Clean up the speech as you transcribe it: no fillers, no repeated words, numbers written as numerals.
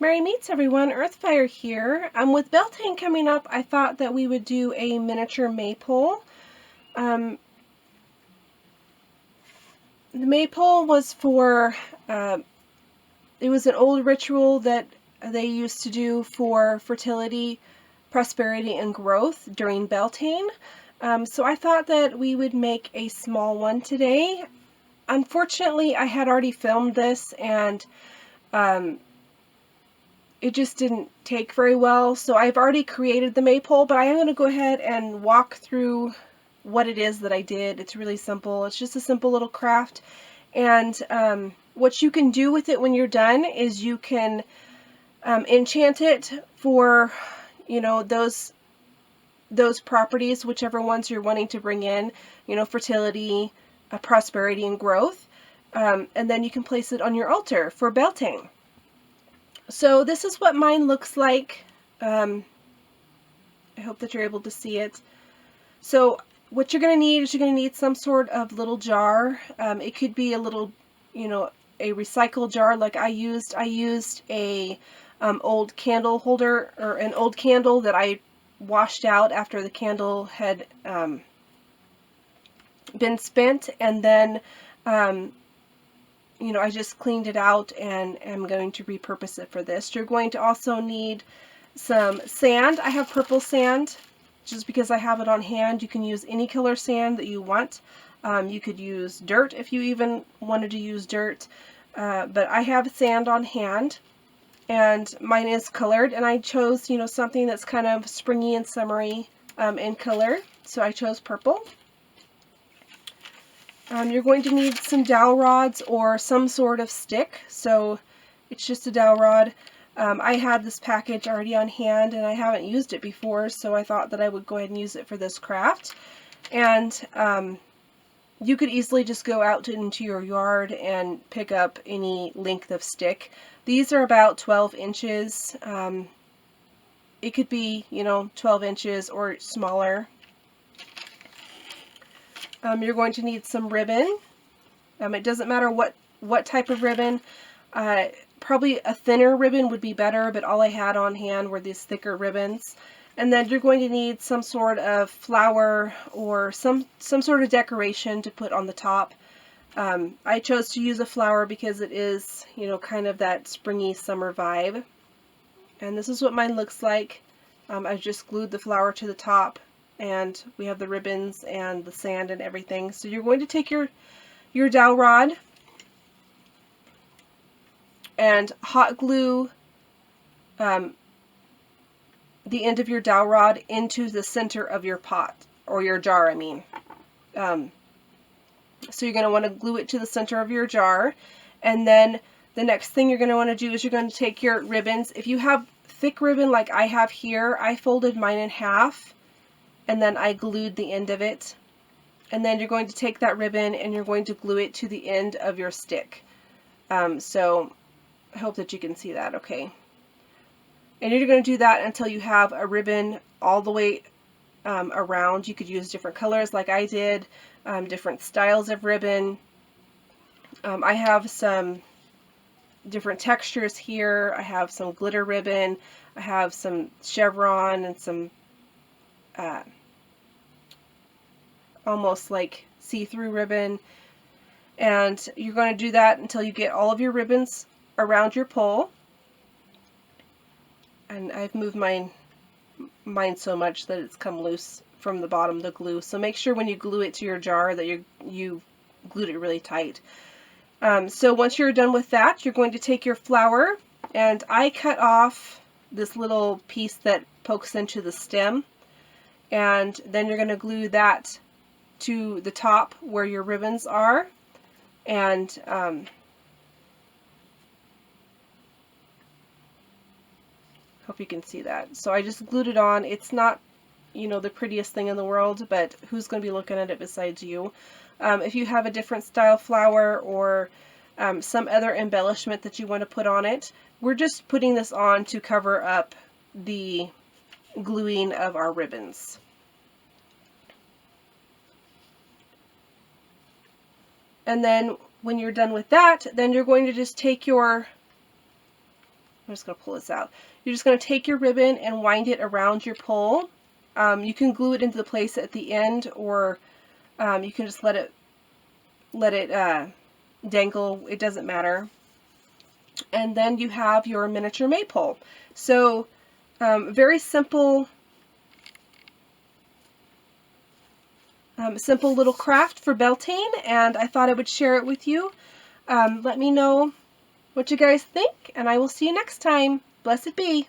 Merry meets everyone, Earthfire here. With Beltane coming up, I thought that we would do a miniature maypole. The maypole was for, it was an old ritual that they used to do for fertility, prosperity, and growth during Beltane. So I thought that we would make a small one today. Unfortunately, I had already filmed this and it just didn't take very well. So I've already created the maypole, but I am going to go ahead and walk through what it is that I did. It's really simple. It's just a simple little craft. And what you can do with it when you're done is you can enchant it for, you know, those properties, whichever ones you're wanting to bring in, you know, fertility, prosperity, and growth. And then you can place it on your altar for Beltane. So this is what mine looks like. I hope that you're able to see it. So what you're going to need is you're going to need some sort of little jar. It could be a little, you know, a recycled jar like I used. I used a old candle holder, or an old candle that I washed out after the candle had been spent, and then you know, I just cleaned it out and am going to repurpose it for this. You're going to also need some sand. I have purple sand just because I have it on hand. You can use any color sand that you want. You could use dirt if you even wanted to use dirt, but I have sand on hand and mine is colored, and I chose, you know, something that's kind of springy and summery in color, so I chose purple. You're going to need some dowel rods or some sort of stick, so it's just a dowel rod. I had this package already on hand and I haven't used it before, so I thought that I would go ahead and use it for this craft. And you could easily just go out into your yard and pick up any length of stick. These are about 12 inches. It could be, you know, 12 inches or smaller. You're going to need some ribbon. It doesn't matter what type of ribbon. Probably a thinner ribbon would be better, but all I had on hand were these thicker ribbons. And then you're going to need some sort of flower or some sort of decoration to put on the top. I chose to use a flower because it is, you know, kind of that springy summer vibe. And this is what mine looks like. I just glued the flower to the top, and we have the ribbons and the sand and everything. So you're going to take your dowel rod and hot glue the end of your dowel rod into the center of your pot, or your jar, I mean. So you're going to want to glue it to the center of your jar, and then the next thing you're going to want to do is you're going to take your ribbons. If you have thick ribbon like I have here, I folded mine in half and then I glued the end of it. And then you're going to take that ribbon and you're going to glue it to the end of your stick. So I hope that you can see that okay. And you're going to do that until you have a ribbon all the way around. You could use different colors like I did, different styles of ribbon. I have some different textures here. I have some glitter ribbon. I have some chevron and some almost like see-through ribbon. And you're going to do that until you get all of your ribbons around your pole. And I've moved mine so much that it's come loose from the bottom of the glue. So make sure when you glue it to your jar that you glued it really tight. So once you're done with that, you're going to take your flower, and I cut off this little piece that pokes into the stem, and then you're going to glue that to the top where your ribbons are, and hope you can see that. So I just glued it on. It's not, you know, the prettiest thing in the world, but who's going to be looking at it besides you? If you have a different style flower or some other embellishment that you want to put on it, we're just putting this on to cover up the gluing of our ribbons. And then when you're done with that, then you're going to just take your I'm just going to pull this out. You're just going to take your ribbon and wind it around your pole. You can glue it into the place at the end, or you can just let it dangle. It doesn't matter. And then you have your miniature maypole. So very simple, simple little craft for Beltane, and I thought I would share it with you. Let me know what you guys think, and I will see you next time. Blessed be.